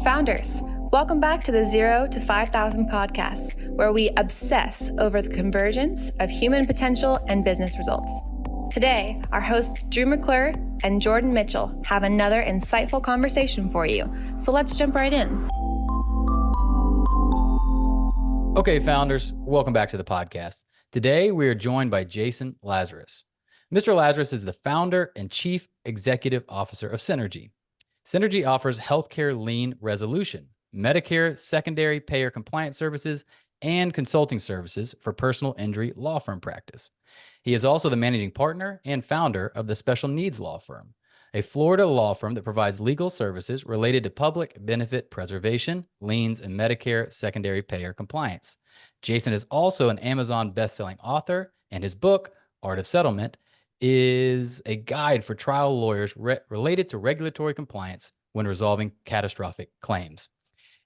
Founders, welcome back to the 0 to 5,000 podcast, where we obsess over the convergence of human potential and business results. Today, our hosts Drew McClure and Jordan Mitchell have another insightful conversation for you. So let's jump right in. Okay, founders, welcome back to the podcast. Today, we are joined by Jason Lazarus. Mr. Lazarus is the founder and chief executive officer of Synergy. Synergy offers healthcare lien resolution, Medicare secondary payer compliance services, and consulting services for personal injury law firm practice. He is also the managing partner and founder of the Special Needs Law Firm, a Florida law firm that provides legal services related to public benefit preservation, liens, and Medicare secondary payer compliance. Jason is also an Amazon best-selling author, and his book, Art of Settlement, is a guide for trial lawyers related to regulatory compliance when resolving catastrophic claims.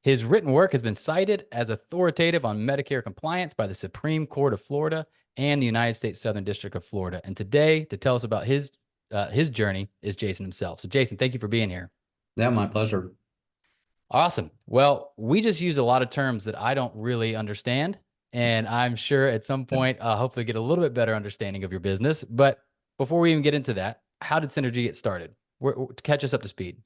His written work has been cited as authoritative on Medicare compliance by the Supreme Court of Florida and the United States Southern District of Florida. And today, to tell us about his journey, is Jason himself. So Jason, thank you for being here. Yeah, my pleasure. Awesome. Well, we just use a lot of terms that I don't really understand, and I'm sure at some point, hopefully get a little bit better understanding of your business. But before we even get into that, how did Synergy get started? Catch us up to speed.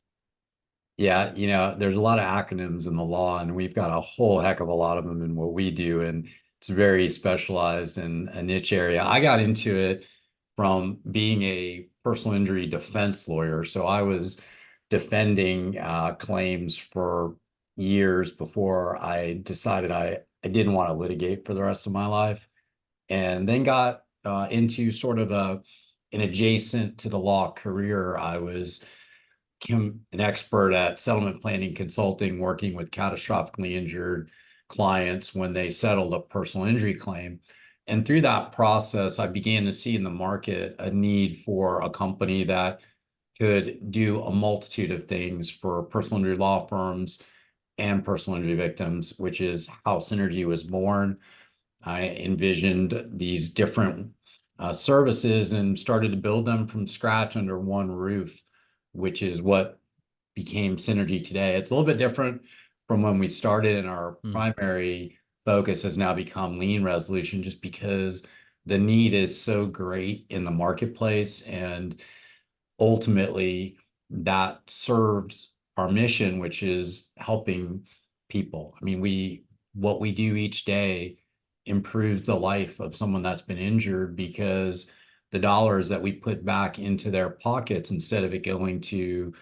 Yeah, there's a lot of acronyms in the law, and we've got a whole heck of a lot of them in what we do, and it's very specialized in a niche area. I got into it from being a personal injury defense lawyer. So I was defending claims for years before I decided I didn't want to litigate for the rest of my life, and then got into sort of an adjacent to the law career. I became an expert at settlement planning consulting, working with catastrophically injured clients when they settled a personal injury claim. And through that process, I began to see in the market a need for a company that could do a multitude of things for personal injury law firms and personal injury victims, which is how Synergy was born. I envisioned these different services and started to build them from scratch under one roof, which is what became Synergy today. It's a little bit different from when we started, and our primary focus has now become lien resolution, just because the need is so great in the marketplace, and ultimately that serves our mission, which is helping people. I mean, what we do each day improves the life of someone that's been injured, because the dollars that we put back into their pockets, instead of it going to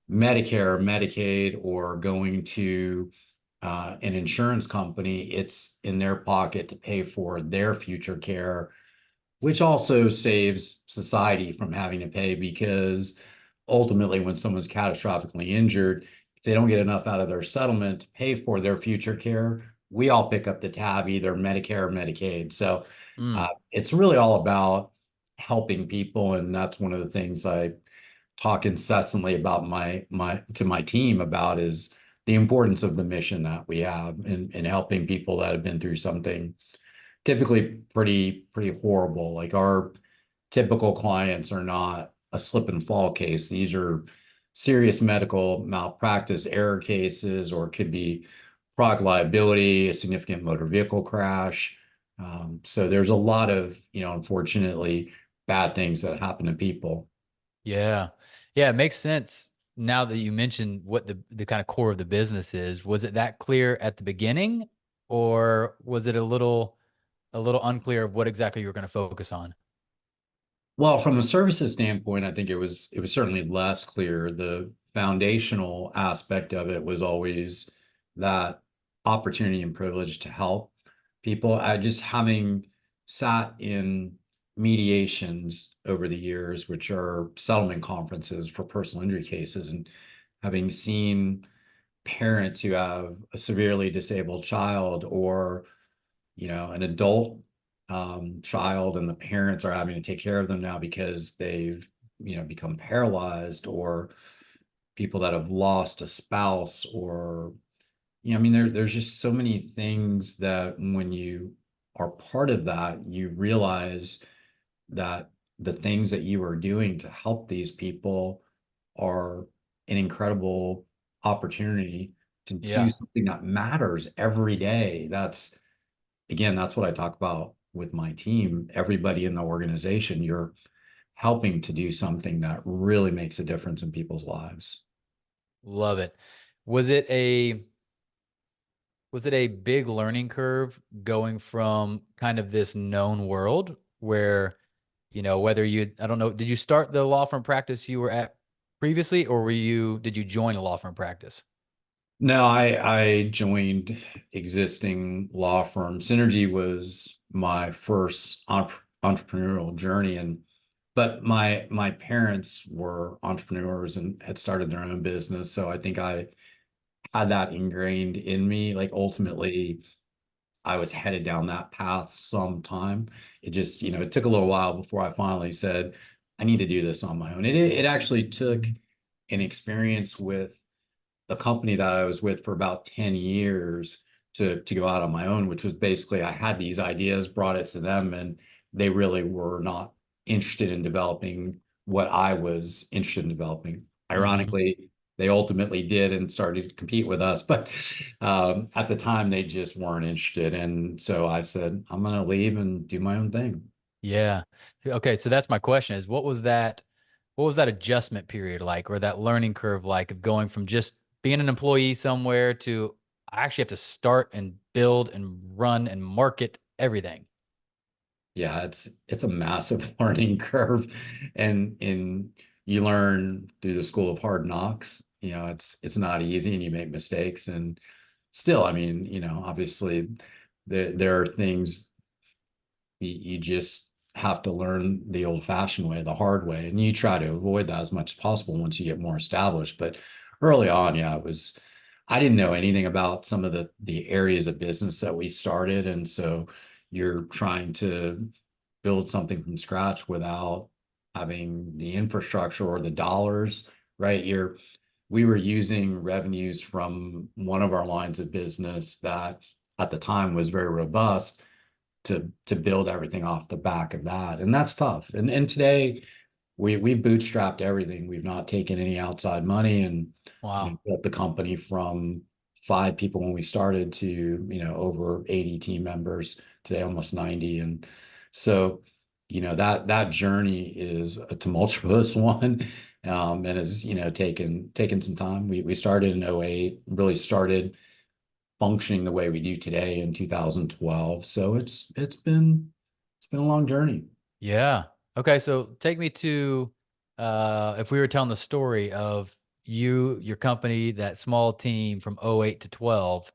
Medicare or Medicaid or going to an insurance company, it's in their pocket to pay for their future care, which also saves society from having to pay, because ultimately when someone's catastrophically injured, if they don't get enough out of their settlement to pay for their future care, we all pick up the tab, either Medicare or Medicaid. So it's really all about helping people. And that's one of the things I talk incessantly about to my team about, is the importance of the mission that we have in helping people that have been through something typically pretty horrible. Like, our typical clients are not a slip and fall case. These are serious medical malpractice error cases, or it could be product liability, a significant motor vehicle crash. So there's a lot of, unfortunately, bad things that happen to people. Yeah. It makes sense now that you mentioned what the kind of core of the business is. Was it that clear at the beginning, or was it a little unclear of what exactly you were going to focus on? Well, from a services standpoint, I think it was certainly less clear. The foundational aspect of it was always that opportunity and privilege to help people. I just, having sat in mediations over the years, which are settlement conferences for personal injury cases, and having seen parents who have a severely disabled child, or an adult child, and the parents are having to take care of them now because they've become paralyzed, or people that have lost a spouse, or there's just so many things that when you are part of that, you realize that the things that you are doing to help these people are an incredible opportunity to do Yeah. something that matters every day. That's what I talk about with my team. Everybody in the organization, you're helping to do something that really makes a difference in people's lives. Love it. Was it a was it a big learning curve going from kind of this known world where, whether I don't know, did you start the law firm practice you were at previously, or did you join a law firm practice? No, I joined existing law firm. Synergy was my first entrepreneurial journey, but my parents were entrepreneurs and had started their own business, so I think I had that ingrained in me. Like ultimately, I was headed down that path sometime. It just, it took a little while before I finally said, I need to do this on my own. It actually took an experience with the company that I was with for about 10 years to go out on my own, which was basically I had these ideas, brought it to them, and they really were not interested in developing what I was interested in developing. Hmm. Ironically, they ultimately did and started to compete with us, but at the time they just weren't interested. And so I said, I'm going to leave and do my own thing. Yeah. Okay. So that's my question is what was that adjustment period like, or that learning curve like, of going from just being an employee somewhere to I actually have to start and build and run and market everything? Yeah, it's a massive learning curve, and you learn through the school of hard knocks. It's not easy, and you make mistakes, and still, I mean, obviously, there are things you just have to learn the old-fashioned way, the hard way, and you try to avoid that as much as possible once you get more established. But early on, yeah, I didn't know anything about some of the areas of business that we started, and so you're trying to build something from scratch without having the infrastructure or the dollars, right? We were using revenues from one of our lines of business that at the time was very robust to build everything off the back of that. And that's tough. And today we bootstrapped everything. We've not taken any outside money, and Wow. built the company from 5 people when we started to, over 80 team members today, almost 90. And so, that journey is a tumultuous one. And has, taken some time. We started in '08, really started functioning the way we do today in 2012. So it's been a long journey. Yeah. Okay. So take me to, if we were telling the story of your company, that small team from '08 to 12,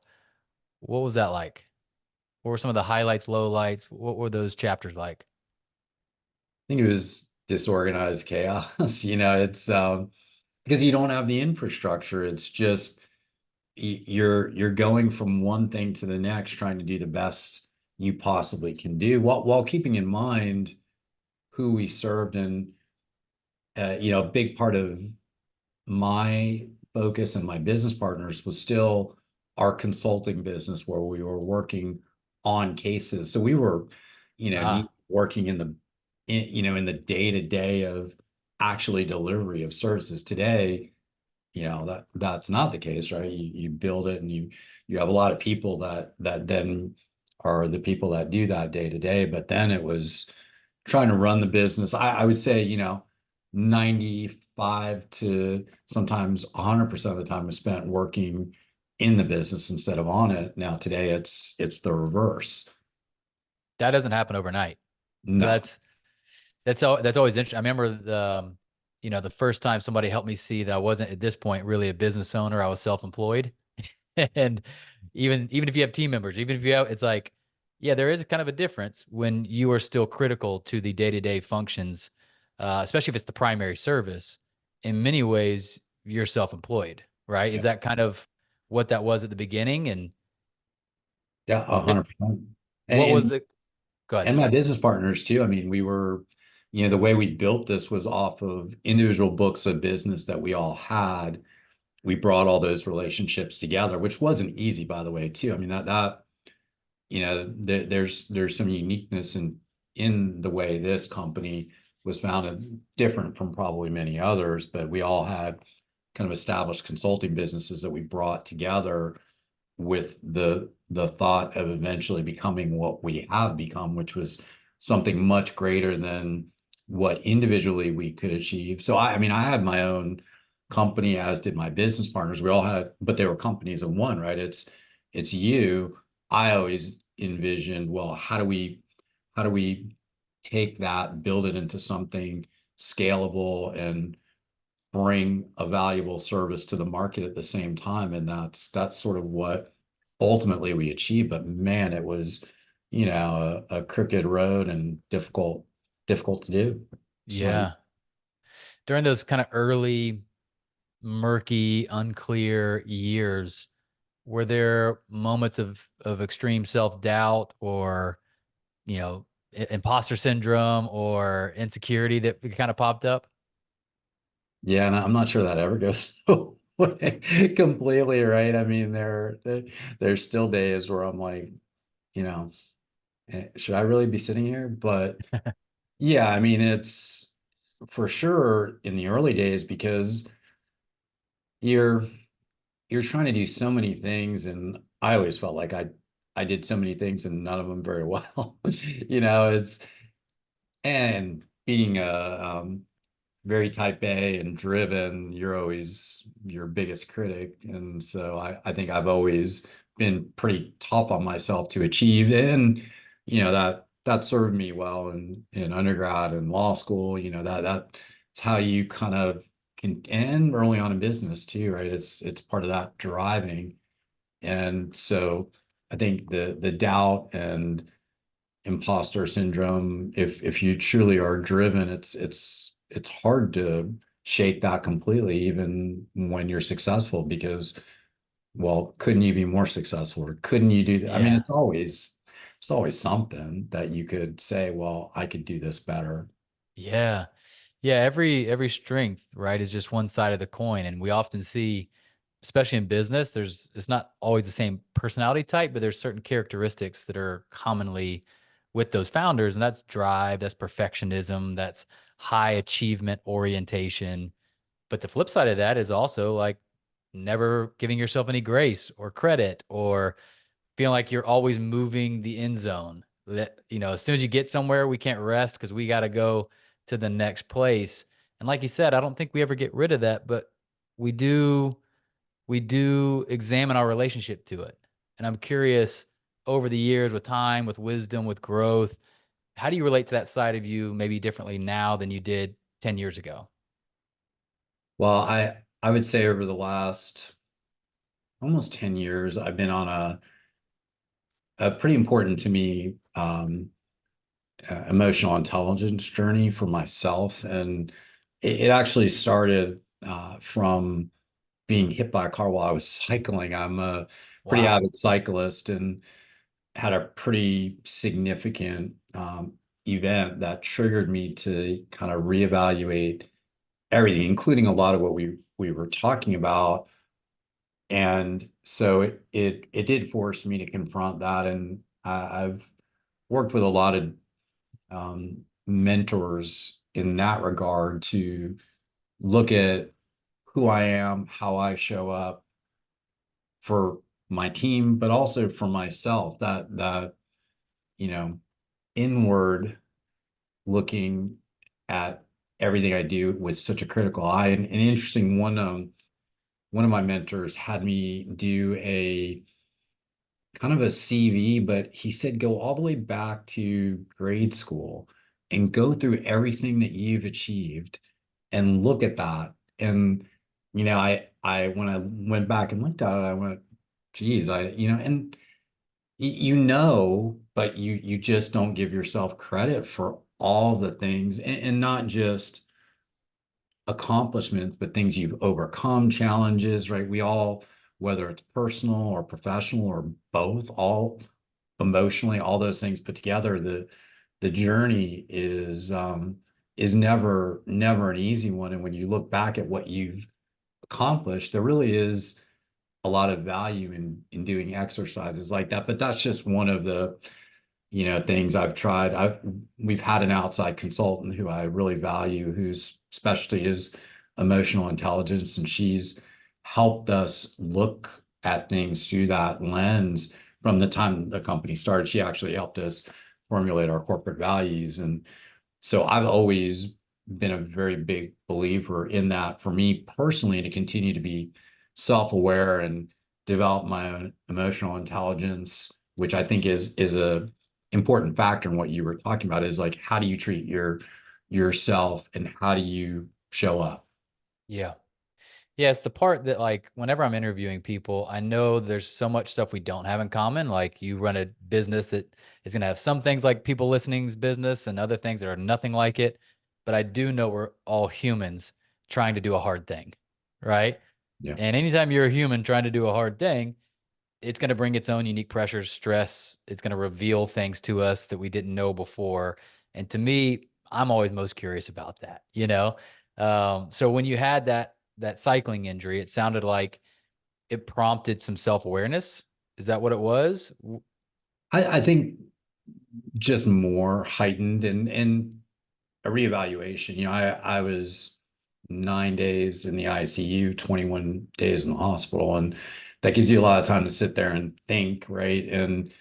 what was that like? What were some of the highlights, lowlights? What were those chapters like? I think it was disorganized chaos. It's because you don't have the infrastructure. It's just you're going from one thing to the next, trying to do the best you possibly can do, while keeping in mind who we served. And a big part of my focus and my business partners was still our consulting business, where we were working on cases. So we were, Ah, working in the day to day of actually delivery of services. Today, that's not the case, right? You build it, and you have a lot of people that then are the people that do that day to day. But then it was trying to run the business. I would say, 95 to sometimes 100% of the time is spent working in the business instead of on it. Now today it's the reverse. that doesn't happen overnight. So No. that's always interesting. I remember the first time somebody helped me see that I wasn't at this point really a business owner. I was self-employed. And even if you have team members, even if you have, it's like, yeah, there is a kind of a difference when you are still critical to the day-to-day functions, especially if it's the primary service. In many ways, you're self-employed, right? Is Yeah. that kind of what that was at the beginning? And Yeah, it, 100%. what was And the, go ahead. and my business partners too. I mean, we were, the way we built this was off of individual books of business that we all had. We brought all those relationships together, which wasn't easy, by the way, too. I mean, there's some uniqueness in the way this company was founded, different from probably many others, but we all had kind of established consulting businesses that we brought together with the thought of eventually becoming what we have become, which was something much greater than what individually we could achieve. So I mean, I had my own company, as did my business partners. We all had, but they were companies of one, right? It's you. I always envisioned, well, how do we take that, build it into something scalable and bring a valuable service to the market at the same time? And that's sort of what ultimately we achieved. But man, it was, a crooked road and difficult to do. So Yeah. During those kind of early, murky, unclear years, were there moments of extreme self-doubt or, imposter syndrome or insecurity that kind of popped up? yeah, and I'm not sure that ever goes away completely, right? I mean, there's still days where I'm like, you know, should I really be sitting here? But yeah, I mean, it's for sure in the early days because you're you're trying to do so many things, and I always felt like I did so many things and none of them very well. It's and being a very type A and driven, you're always your biggest critic. And so I think I've always been pretty tough on myself to achieve. And, that served me well in undergrad and law school. That's how you kind of can, and early on in business too, right? It's part of that driving. And so I think the doubt and imposter syndrome, if you truly are driven, it's hard to shake that completely, even when you're successful, because, well, couldn't you be more successful, or couldn't you do that? I mean, Yeah. it's always something that you could say, well, I could do this better. Yeah. Yeah, every strength, right, is just one side of the coin, and we often see, especially in business, it's not always the same personality type, but there's certain characteristics that are commonly with those founders, and that's drive, that's perfectionism, that's high achievement orientation. But the flip side of that is also like never giving yourself any grace or credit or feeling like you're always moving the end zone. That, as soon as you get somewhere, we can't rest because we got to go to the next place. And like you said, I don't think we ever get rid of that, but we do examine our relationship to it. And I'm curious, over the years, with time, with wisdom, with growth, how do you relate to that side of you maybe differently now than you did 10 years ago? Well, I would say over the last almost 10 years, I've been on a pretty important to me emotional intelligence journey for myself. And it actually started from being hit by a car while I was cycling. I'm a pretty Wow. avid cyclist and had a pretty significant event that triggered me to kind of reevaluate everything, including a lot of what we were talking about. And so it did force me to confront that. And I've worked with a lot of mentors in that regard to look at who I am, how I show up for my team, but also for myself, that you know, inward looking at everything I do with such a critical eye. And interesting, one of my mentors had me do a kind of a CV, but he said go all the way back to grade school and go through everything that you've achieved and look at that. And I when I went back and looked at it, I went, geez, and but you just don't give yourself credit for all the things, and not just accomplishments, but things you've overcome, challenges, right? We all, whether it's personal or professional or both, all emotionally, all those things put together, the journey is never an easy one. And when you look back at what you've accomplished, there really is a lot of value in doing exercises like that. But that's just one of the things I've tried. We've had an outside consultant who I really value, whose specialty is emotional intelligence, and she's helped us look at things through that lens from the time the company started. She actually helped us formulate our corporate values. And so I've always been a very big believer in that for me personally to continue to be self-aware and develop my own emotional intelligence, which I think is a important factor in what you were talking about, is like, how do you treat yourself and how do you show up? Yeah. Yeah, it's the part that, like, whenever I'm interviewing people, I know there's so much stuff we don't have in common. Like, you run a business that is going to have some things like people listening's business and other things that are nothing like it. But I do know we're all humans trying to do a hard thing, right? Yeah. And anytime you're a human trying to do a hard thing, it's going to bring its own unique pressures, stress. It's going to reveal things to us that we didn't know before. And to me, I'm always most curious about that, you know? So when you had that cycling injury, it sounded like it prompted some self-awareness. Is that what it was? I think just more heightened and a reevaluation. I was 9 days in the ICU, 21 days in the hospital, and that gives you a lot of time to sit there and think, right? And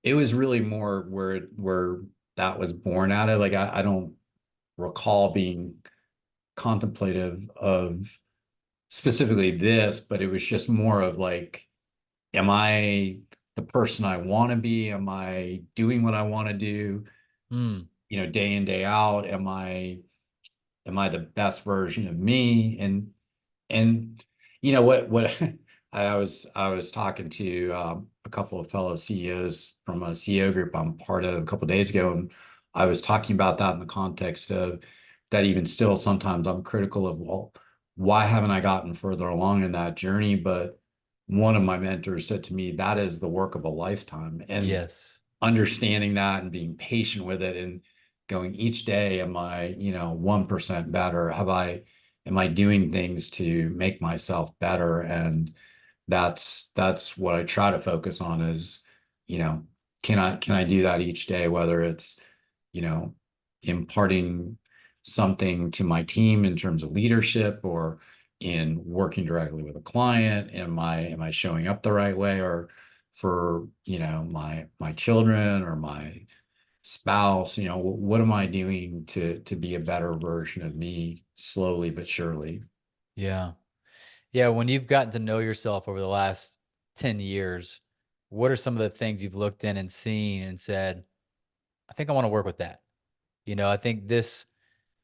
it was really more where that was born out of. Like I don't recall being contemplative of specifically this, but it was just more of like, am I the person I want to be? Am I doing what I want to do? Mm, Day in, day out? Am I the best version of me? And what I was talking to a couple of fellow CEOs from a CEO group I'm part of a couple of days ago, and I was talking about that in the context of that. Even still, sometimes I'm critical of, well, why haven't I gotten further along in that journey? But one of my mentors said to me, that is the work of a lifetime. And yes. understanding that and being patient with it and going each day, am I 1% better? Am I doing things to make myself better? And that's what I try to focus on is, you know can I do that each day, whether it's you know imparting something to my team in terms of leadership, or in working directly with a client. Am I showing up the right way, or for my children or my spouse? What am I doing to be a better version of me, slowly but surely? Yeah. Yeah. When you've gotten to know yourself over the last 10 years, what are some of the things you've looked in and seen and said, I think I want to work with that? I think this,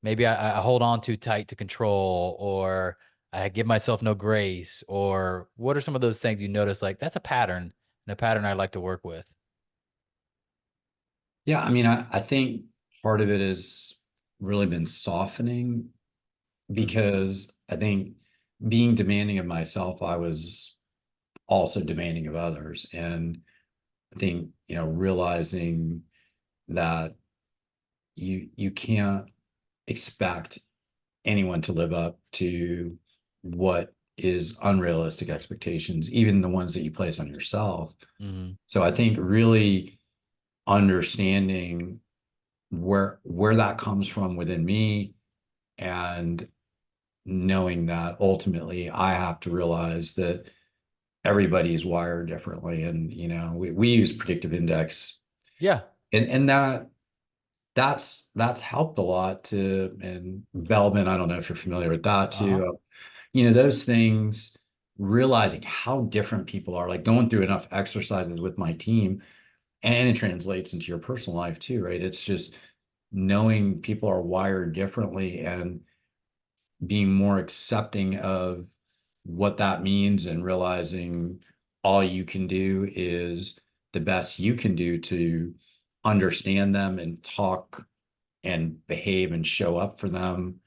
maybe I hold on too tight to control, or I give myself no grace, or what are some of those things you notice, like, that's a pattern and a pattern I'd like to work with? Yeah, I mean, I think part of it has really been softening, Mm, because I think being demanding of myself, I was also demanding of others. And I think, realizing that you can't expect anyone to live up to what is unrealistic expectations, even the ones that you place on yourself. mhm. So I think really understanding where that comes from within me, and knowing that ultimately I have to realize that everybody's wired differently. And we use predictive index, Yeah. and that's helped a lot to and Bellman. I don't know if you're familiar with that Uh-huh. too. Those things, realizing how different people are, like going through enough exercises with my team, and it translates into your personal life too, right? It's just knowing people are wired differently and being more accepting of what that means, and realizing all you can do is the best you can do to understand them and talk and behave and show up for them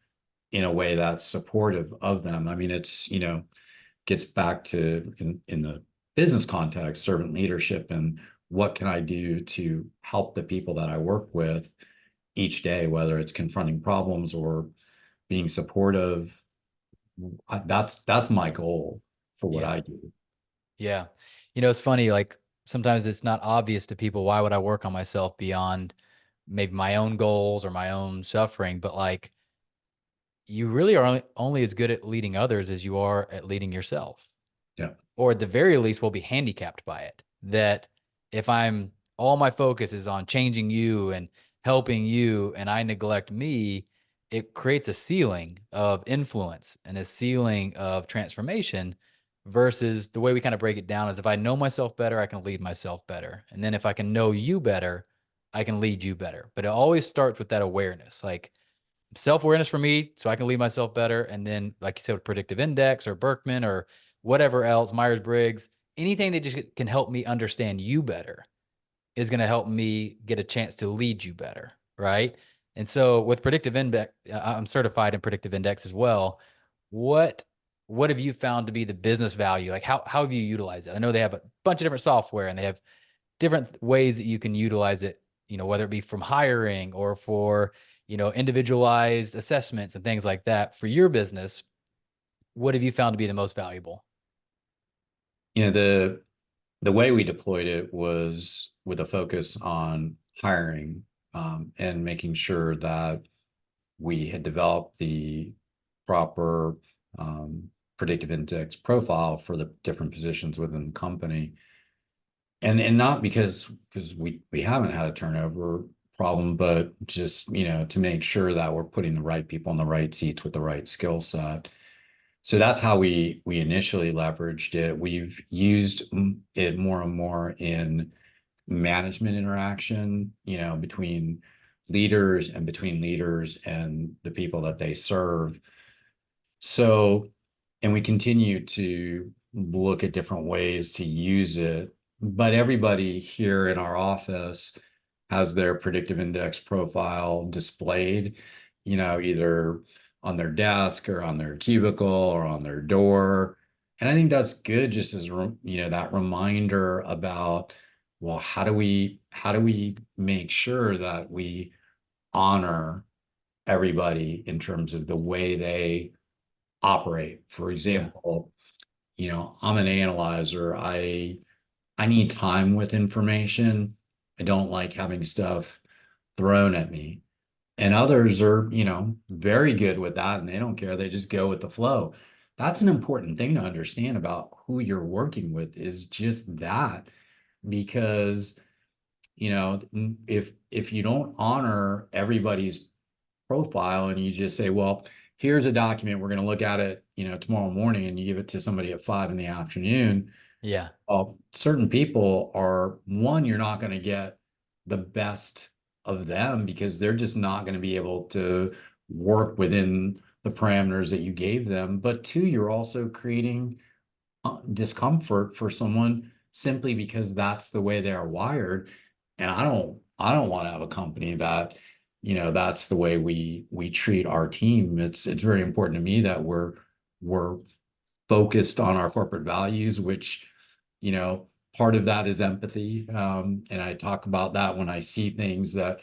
in a way that's supportive of them. I mean, it's, gets back to, in the business context, servant leadership, and what can I do to help the people that I work with each day, whether it's confronting problems or being supportive. That's my goal for what Yeah. I do. Yeah. It's funny, like, sometimes it's not obvious to people, why would I work on myself beyond maybe my own goals or my own suffering? But, like, you really are only as good at leading others as you are at leading yourself. Yeah. Or at the very least, we'll be handicapped by it. That if all my focus is on changing you and helping you, and I neglect me, it creates a ceiling of influence and a ceiling of transformation, versus the way we kind of break it down is, if I know myself better, I can lead myself better. And then if I can know you better, I can lead you better. But it always starts with that awareness, like self-awareness for me, so I can lead myself better. And then, like you said, with predictive index or Berkman or whatever else, Myers-Briggs, anything that just can help me understand you better is going to help me get a chance to lead you better. Right. And so with predictive index, I'm certified in predictive index as well. What, what have you found to be the business value? Like how have you utilized it? I know they have a bunch of different software and they have different ways that you can utilize it, whether it be from hiring or for, individualized assessments and things like that. For your business, what have you found to be the most valuable? The way we deployed it was with a focus on hiring, and making sure that we had developed the proper predictive index profile for the different positions within the company. And not because we haven't had a turnover problem, but just, to make sure that we're putting the right people in the right seats with the right skill set. So that's how we initially leveraged it. We've used it more and more in management interaction, between leaders and between leaders and the people that they serve. So, and we continue to look at different ways to use it, but everybody here in our office has their predictive index profile displayed, either on their desk or on their cubicle or on their door. And I think that's good, just as, that reminder about, well, how do we make sure that we honor everybody in terms of the way they operate? For Yeah. example, I'm an analyzer. I need time with information. I don't like having stuff thrown at me. And others are, very good with that, and they don't care. They just go with the flow. That's an important thing to understand about who you're working with, is just that. Because, if you don't honor everybody's profile and you just say, well, here's a document, we're going to look at it, tomorrow morning, and you give it to somebody at 5 in the afternoon. Yeah. Certain people are, one, you're not going to get the best of them because they're just not going to be able to work within the parameters that you gave them. But two, you're also creating discomfort for someone simply because that's the way they are wired. And I don't want to have a company that, that's the way we treat our team. It's very important to me that we're focused on our corporate values, which, part of that is empathy. And I talk about that when I see things that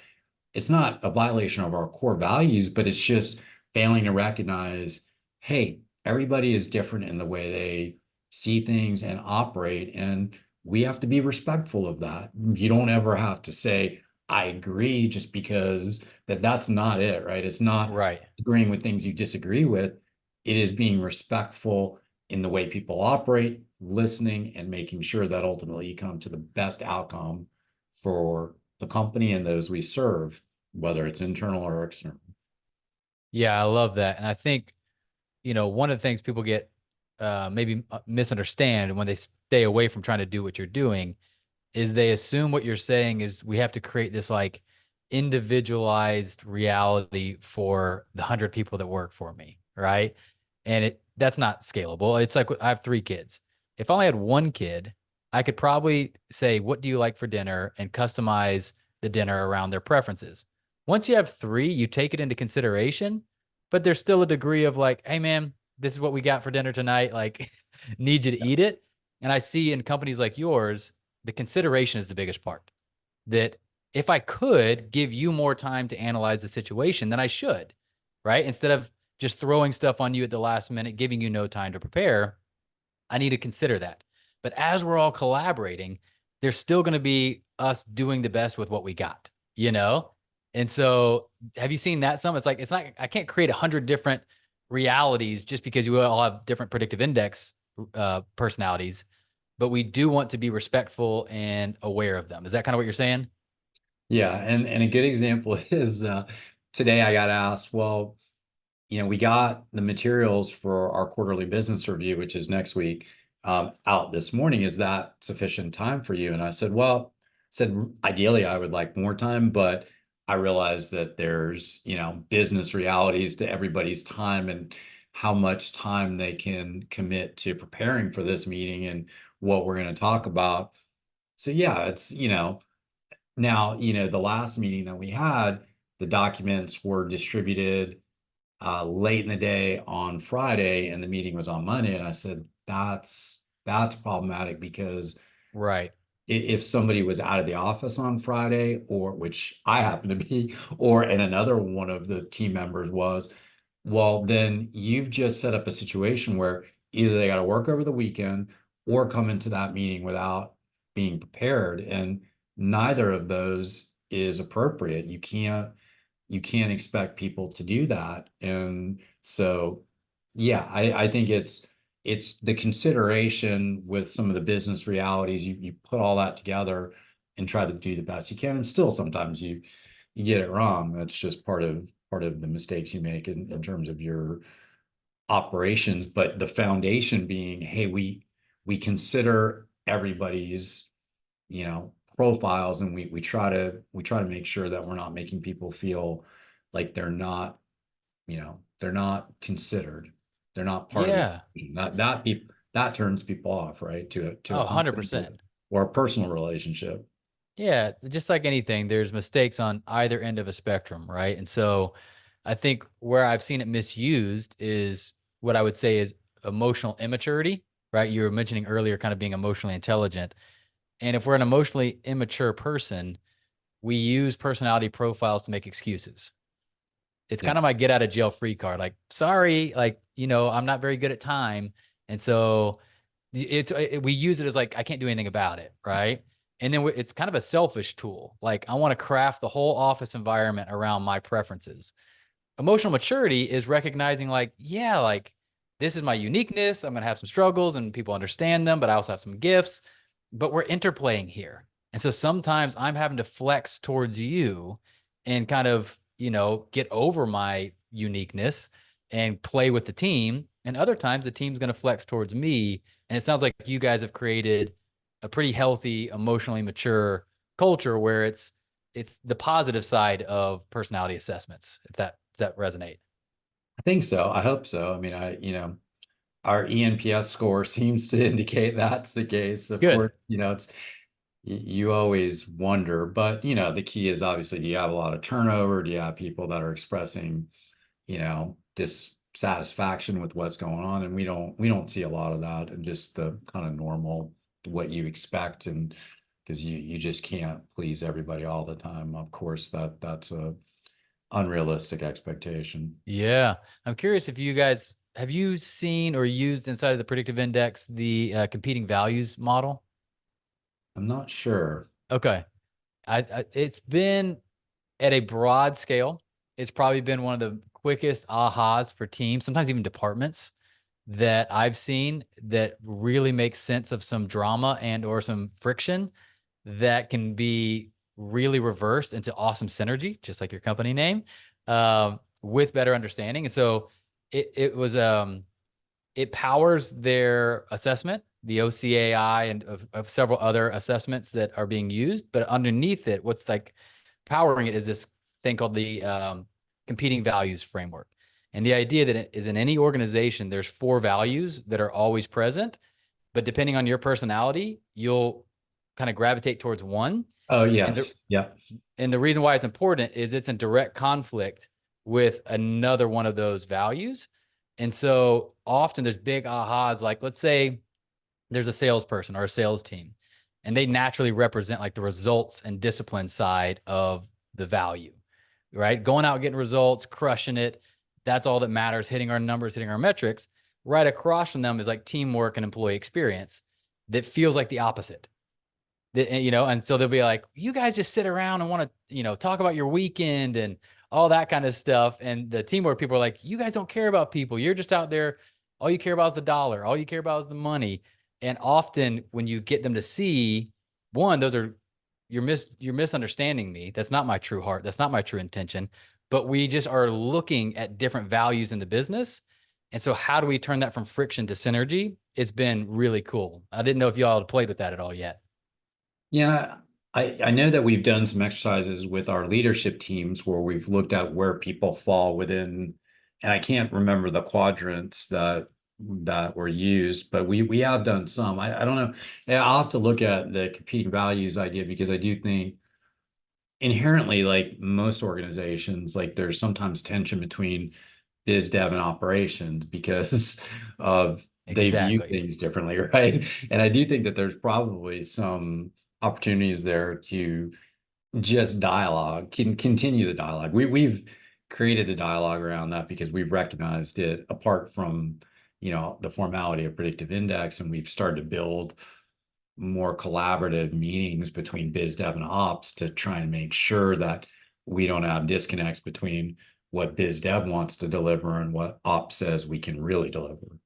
it's not a violation of our core values, but it's just failing to recognize, hey, everybody is different in the way they see things and operate. And we have to be respectful of that. You don't ever have to say, I agree, just because that's not it, right? It's not Right. agreeing with things you disagree with. It is being respectful in the way people operate, listening, and making sure that ultimately you come to the best outcome for the company and those we serve, whether it's internal or external. Yeah, I love that. And I think, one of the things people get maybe misunderstand when they stay away from trying to do what you're doing is they assume what you're saying is we have to create this like individualized reality for the 100 people that work for me, right? And that's not scalable. It's like I have 3 kids. If I only had one kid, I could probably say, what do you like for dinner, and customize the dinner around their preferences. Once you have 3, you take it into consideration, but there's still a degree of like, hey man, this is what we got for dinner tonight. Like, need you to eat it. And I see in companies like yours, the consideration is the biggest part. That if I could give you more time to analyze the situation, then I should, right? Instead of just throwing stuff on you at the last minute, giving you no time to prepare, I need to consider that. But as we're all collaborating, there's still going to be us doing the best with what we got, you know? And so have you seen that some? It's like, it's not, I can't create 100 different realities just because you all have different predictive index personalities, but we do want to be respectful and aware of them. Is that kind of what you're saying? Yeah, and a good example is today I got asked, well, we got the materials for our quarterly business review, which is next week, out this morning. Is that sufficient time for you? And I said, well, ideally I would like more time, but I realize that there's, business realities to everybody's time and how much time they can commit to preparing for this meeting and what we're going to talk about. So yeah, it's, now, the last meeting that we had, the documents were distributed late in the day on Friday, and the meeting was on Monday. And I said, that's problematic because Right. if somebody was out of the office on Friday, or which I happen to be, and another one of the team members was, well, then you've just set up a situation where either they got to work over the weekend or come into that meeting without being prepared. And neither of those is appropriate. You can't expect people to do that. And so, yeah, I think it's the consideration with some of the business realities. You put all that together and try to do the best you can. And still sometimes you get it wrong. That's just part of the mistakes you make in terms of your operations. But the foundation being, hey, we consider everybody's, profiles, and we try to make sure that we're not making people feel like they're not considered. They're not part of the Yeah. equation. That turns people off, right? To a Oh, company 100%. or a personal relationship. Yeah, just like anything, there's mistakes on either end of a spectrum, right? And so I think where I've seen it misused is what I would say is emotional immaturity, right? You were mentioning earlier kind of being emotionally intelligent. And if we're an emotionally immature person, we use personality profiles to make excuses. It's Yeah. kind of my get out of jail free card. Like, sorry, like, I'm not very good at time. And so we use it as like, I can't do anything about it. Right. And then it's kind of a selfish tool. Like, I want to craft the whole office environment around my preferences. Emotional maturity is recognizing like, yeah, like this is my uniqueness. I'm going to have some struggles and people understand them, but I also have some gifts, but we're interplaying here. And so sometimes I'm having to flex towards you and kind of, get over my uniqueness and play with the team. And other times the team's going to flex towards me. And it sounds like you guys have created a pretty healthy, emotionally mature culture where it's the positive side of personality assessments, if that does that resonate? I think so. I hope so. I mean, our ENPS score seems to indicate that's the case. Of Good. course, it's you always wonder, but the key is obviously, do you have a lot of turnover? Do you have people that are expressing, dissatisfaction with what's going on? And we don't see a lot of that, and just the kind of normal, what you expect. And because you just can't please everybody all the time. Of course, that's a unrealistic expectation. Yeah. I'm curious if you guys have you seen or used inside of the predictive index the competing values model? I'm not sure. Okay. It's been at a broad scale. It's probably been one of the quickest ahas for teams, sometimes even departments that I've seen that really makes sense of some drama and or some friction that can be really reversed into awesome synergy, just like your company name, with better understanding. And so it powers their assessment, the OCAI, and of several other assessments that are being used. But underneath it, what's like powering it is this thing called the competing values framework. And the idea that it is in any organization, there's 4 values that are always present, but depending on your personality, you'll kind of gravitate towards one. Oh, And yes. Yeah. the reason why it's important is it's in direct conflict with another one of those values. And so often there's big ahas, like let's say there's a salesperson or a sales team, and they naturally represent like the results and discipline side of the value, right? Going out, getting results, crushing it. That's all that matters, hitting our numbers, hitting our metrics. Right across from them is like teamwork and employee experience that feels like the opposite. You know, and so they'll be like, you guys just sit around and want to, talk about your weekend and all that kind of stuff. And the teamwork people are like, you guys don't care about people. You're just out there. All you care about is the dollar. All you care about is the money. And often when you get them to see, one, you're misunderstanding me. That's not my true heart. That's not my true intention. But we just are looking at different values in the business. And so how do we turn that from friction to synergy? It's been really cool. I didn't know if y'all had played with that at all yet. Yeah, I know that we've done some exercises with our leadership teams where we've looked at where people fall within, and I can't remember the quadrants that were used, but we have done some. I don't know. Yeah, I'll have to look at the competing values idea because I do think inherently, like most organizations, like there's sometimes tension between biz dev and operations because of they view Exactly. things differently, right? And I do think that there's probably some opportunities there to just dialogue, can continue the dialogue. We've created the dialogue around that because we've recognized it apart from, the formality of predictive index, and we've started to build more collaborative meetings between biz dev and ops to try and make sure that we don't have disconnects between what biz dev wants to deliver and what ops says we can really deliver.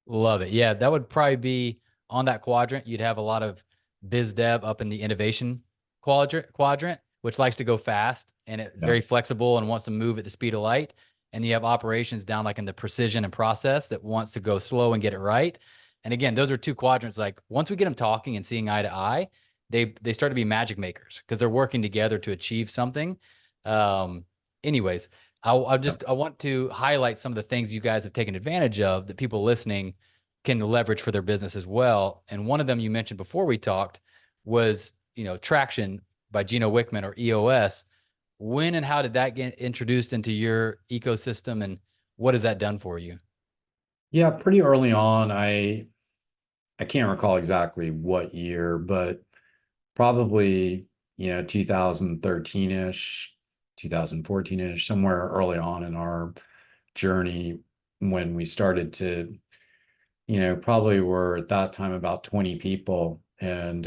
Love it. Yeah, that would probably be on that quadrant. You'd have a lot of biz dev up in the innovation quadrant, which likes to go fast and it's Yeah. very flexible and wants to move at the speed of light. And you have operations down like in the precision and process that wants to go slow and get it right. And again, those are two quadrants. Like once we get them talking and seeing eye to eye, they start to be magic makers because they're working together to achieve something. Um, anyways, I want to highlight some of the things you guys have taken advantage of that people listening can leverage for their business as well. And one of them you mentioned before we talked was, Traction by Gino Wickman, or EOS. When and how did that get introduced into your ecosystem, and what has that done for you? Yeah, pretty early on, I can't recall exactly what year, but probably, 2013-ish, 2014-ish, somewhere early on in our journey when we started to, probably were at that time about 20 people. And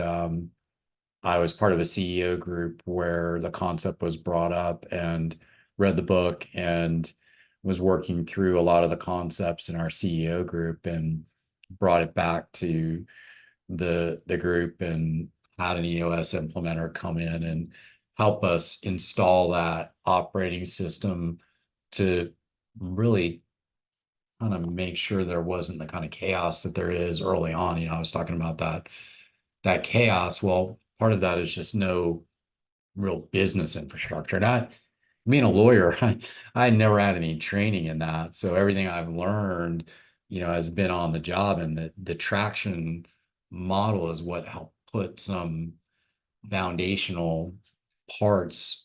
I was part of a CEO group where the concept was brought up and read the book and was working through a lot of the concepts in our CEO group and brought it back to the group and had an EOS implementer come in and help us install that operating system to really kind of make sure there wasn't the kind of chaos that there is early on. I was talking about that chaos. Well, part of that is just no real business infrastructure. And being a lawyer, I never had any training in that. So everything I've learned, has been on the job, and the traction model is what helped put some foundational parts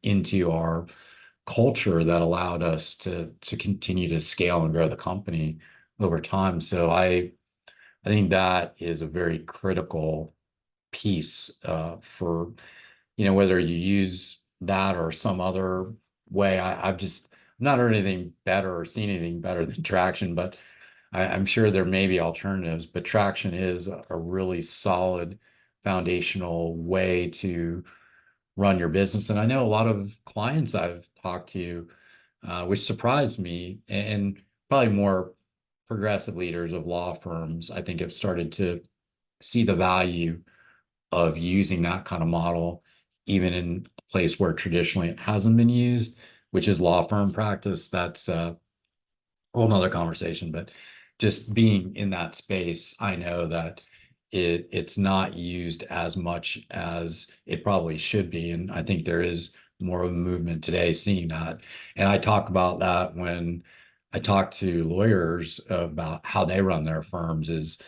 into our culture that allowed us to continue to scale and grow the company over time. So I think that is a very critical piece for, whether you use that or some other way. I've just not heard anything better or seen anything better than traction, but I'm sure there may be alternatives, but traction is a really solid foundational way to run your business. And I know a lot of clients I've talked to, which surprised me, and probably more progressive leaders of law firms, I think have started to see the value of using that kind of model, even in a place where traditionally it hasn't been used, which is law firm practice. That's a whole nother conversation, but just being in that space, I know that it's not used as much as it probably should be. And I think there is more of a movement today seeing that. And I talk about that when I talk to lawyers about how they run their firms is,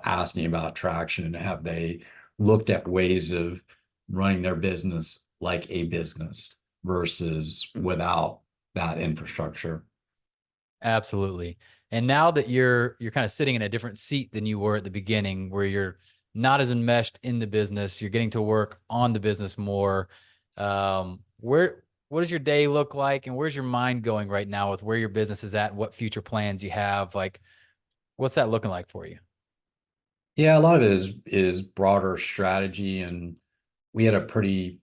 asking about traction and have they looked at ways of running their business like a business versus without that infrastructure. Absolutely. And now that you're kind of sitting in a different seat than you were at the beginning, where you're not as enmeshed in the business, you're getting to work on the business more. What does your day look like, and where's your mind going right now with where your business is at, what future plans you have? Like, what's that looking like for you? Yeah, a lot of it is broader strategy, and we had a pretty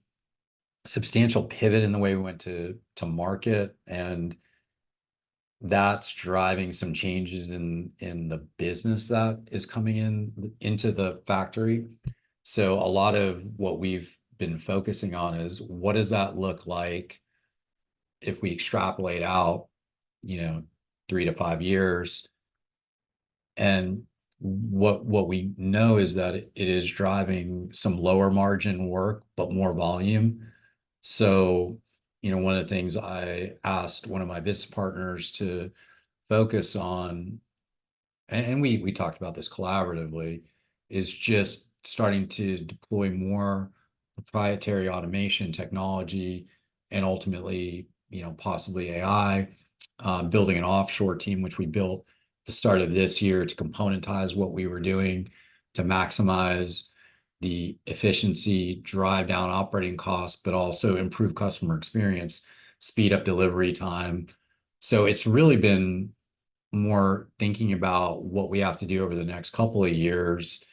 substantial pivot in the way we went to market, and that's driving some changes in the business that is coming into the factory. So a lot of what we've been focusing on is what does that look like if we extrapolate out, 3 to 5 years. And what we know is that it is driving some lower margin work, but more volume. So, one of the things I asked one of my business partners to focus on, and we talked about this collaboratively, is just starting to deploy more proprietary automation technology and ultimately, possibly AI, building an offshore team, which we built at the start of this year to componentize what we were doing to maximize the efficiency, drive down operating costs, but also improve customer experience, speed up delivery time. So it's really been more thinking about what we have to do over the next couple of years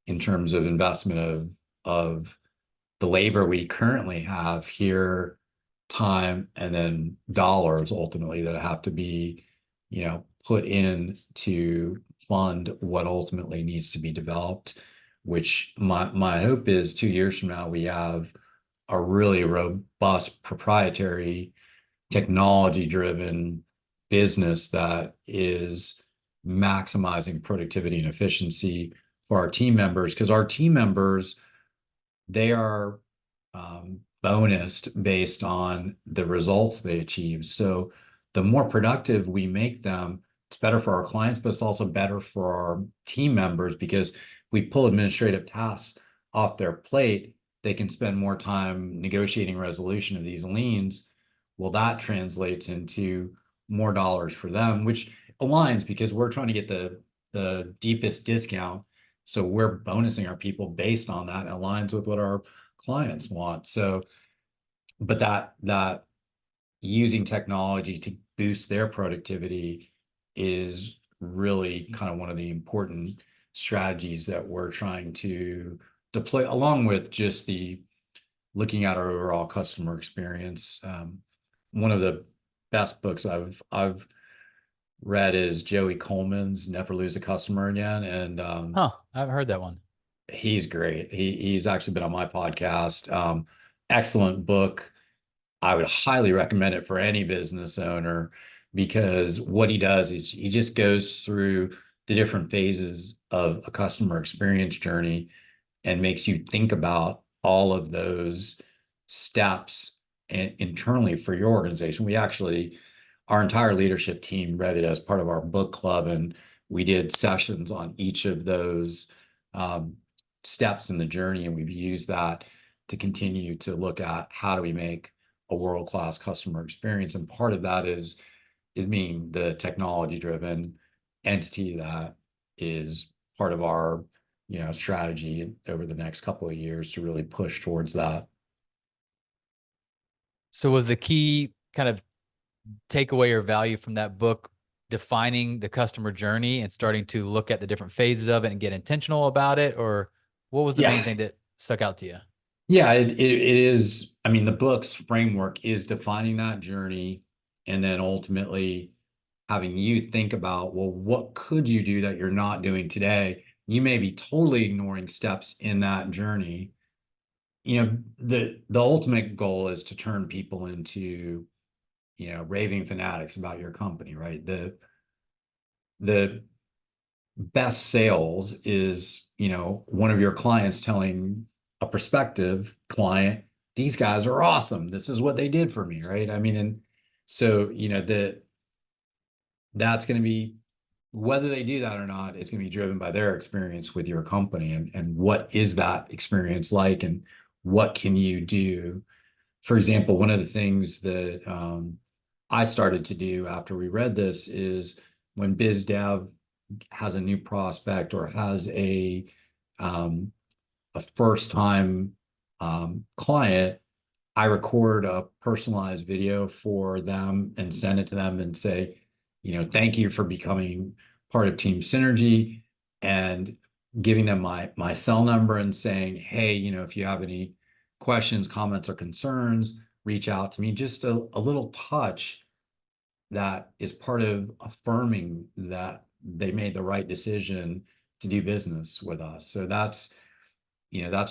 in terms of investment of the labor we currently have here, time, and then dollars ultimately that have to be, put in to fund what ultimately needs to be developed, which my hope is 2 years from now, we have a really robust proprietary technology-driven business that is maximizing productivity and efficiency for our team members, because our team members, they are bonused based on the results they achieve. So the more productive we make them, it's better for our clients, but it's also better for our team members, because we pull administrative tasks off their plate, they can spend more time negotiating resolution of these liens. Well, that translates into more dollars for them, which aligns because we're trying to get the deepest discount. So we're bonusing our people based on that, and aligns with what our clients want. So, but that using technology to boost their productivity is really kind of one of the important strategies that we're trying to deploy, along with just the looking at our overall customer experience. One of the best books I've read is Joey Coleman's Never Lose a Customer Again. And I've heard that one. He's great. He's actually been on my podcast. Excellent book. I would highly recommend it for any business owner, because what he does is he just goes through the different phases of a customer experience journey and makes you think about all of those steps internally for your organization. Our entire leadership team read it as part of our book club, and we did sessions on each of those steps in the journey, and we've used that to continue to look at how do we make a world-class customer experience. And part of that is being the technology-driven entity that is part of our strategy over the next couple of years to really push towards that. So was the key kind of takeaway or value from that book defining the customer journey and starting to look at the different phases of it and get intentional about it? Or what was the main thing that stuck out to you? Yeah, it is. I mean, the book's framework is defining that journey, and then ultimately having you think about, well, what could you do that you're not doing today? You may be totally ignoring steps in that journey. The ultimate goal is to turn people into, raving fanatics about your company, right? The best sales is, one of your clients telling a prospective client, these guys are awesome. This is what they did for me, right? I mean, and so, that's going to be, whether they do that or not, it's going to be driven by their experience with your company, and what is that experience like, and what can you do? For example, one of the things that I started to do after we read this is when biz dev has a new prospect or has a first time client, I record a personalized video for them and send it to them and say, thank you for becoming part of Team Synergy. And giving them my cell number and saying, hey, if you have any questions, comments, or concerns, reach out to me. Just a little touch that is part of affirming that they made the right decision to do business with us. So that's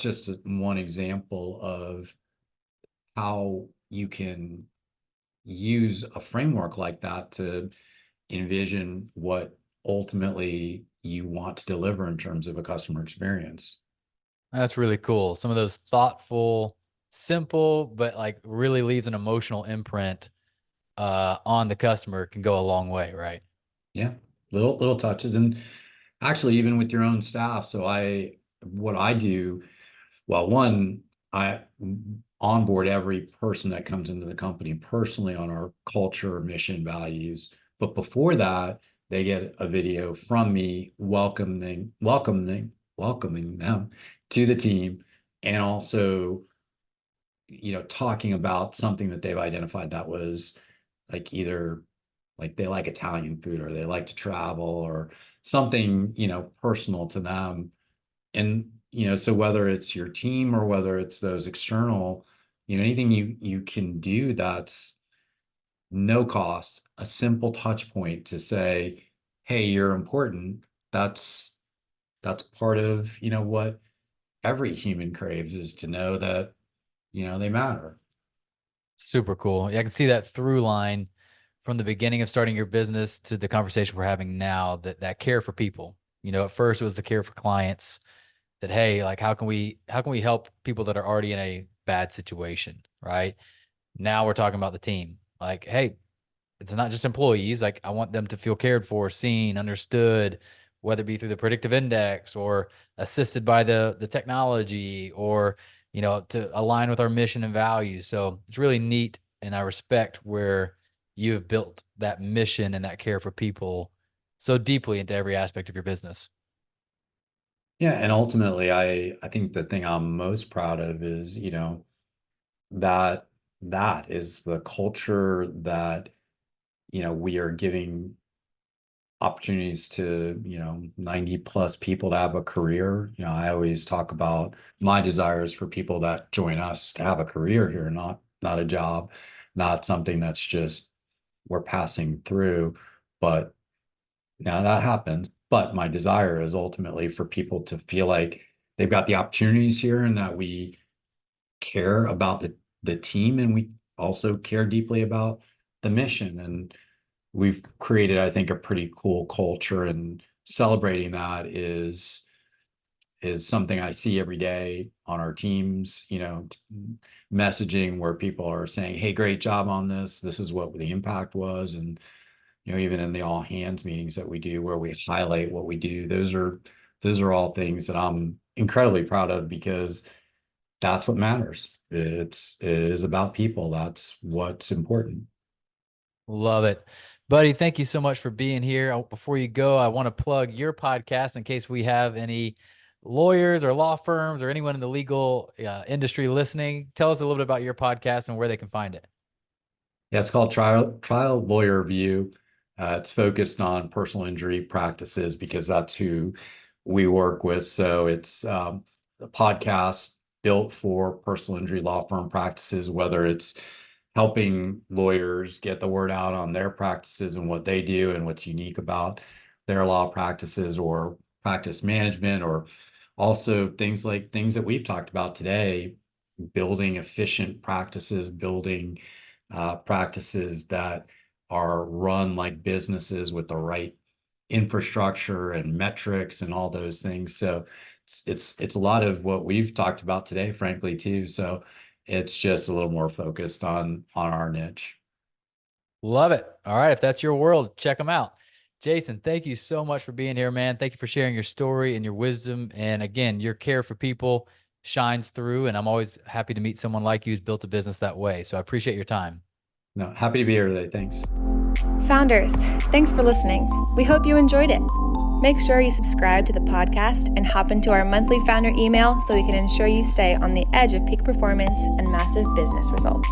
just one example of how you can use a framework like that to envision what ultimately you want to deliver in terms of a customer experience. That's really cool. Some of those thoughtful, simple, but like really leaves an emotional imprint on the customer can go a long way, right? Yeah, little touches, and actually even with your own staff. So what I do, well, one, I onboard every person that comes into the company personally on our culture, mission, values. But before that, they get a video from me welcoming them to the team, and also, talking about something that they've identified that was like either like they like Italian food or they like to travel or something, personal to them. And, so whether it's your team or whether it's those external, anything you can do that's no cost, a simple touch point to say, hey, you're important. That's part of, what every human craves, is to know that, they matter. Super cool. Yeah, I can see that through line from the beginning of starting your business to the conversation we're having now, that care for people. At first it was the care for clients, that, hey, like how can we help people that are already in a bad situation, right? Now we're talking about the team. Like, hey, it's not just employees. Like, I want them to feel cared for, seen, understood, whether it be through the predictive index or assisted by the technology, or, to align with our mission and values. So it's really neat. And I respect where you have built that mission and that care for people so deeply into every aspect of your business. Yeah, and ultimately, I think the thing I'm most proud of is, that that is the culture that, we are giving opportunities to, 90 plus people to have a career. I always talk about my desires for people that join us to have a career here, not a job, not something that's just we're passing through. But now that happens. But my desire is ultimately for people to feel like they've got the opportunities here and that we care about the team, and we also care deeply about the mission. And we've created, I think, a pretty cool culture, and celebrating that is something I see every day on our teams, messaging where people are saying, hey, great job on this. This is what the impact was. And, even in the all hands meetings that we do where we highlight what we do, those are all things that I'm incredibly proud of, because that's what matters. It is about people. That's what's important. Love it. Buddy, thank you so much for being here. Before you go, I want to plug your podcast in case we have any lawyers or law firms or anyone in the legal industry listening. Tell us a little bit about your podcast and where they can find it. Yeah, it's called Trial Lawyer View. It's focused on personal injury practices because that's who we work with. So it's a podcast built for personal injury law firm practices, whether it's helping lawyers get the word out on their practices and what they do and what's unique about their law practices, or practice management, or also things that we've talked about today, building efficient practices, building practices that are run like businesses with the right infrastructure and metrics and all those things. So it's a lot of what we've talked about today, frankly, too. So it's just a little more focused on our niche. Love it. All right. If that's your world, check them out. Jason, thank you so much for being here, man. Thank you for sharing your story and your wisdom. And again, your care for people shines through. And I'm always happy to meet someone like you who's built a business that way. So I appreciate your time. No, happy to be here today. Thanks. Founders, thanks for listening. We hope you enjoyed it. Make sure you subscribe to the podcast and hop into our monthly founder email so we can ensure you stay on the edge of peak performance and massive business results.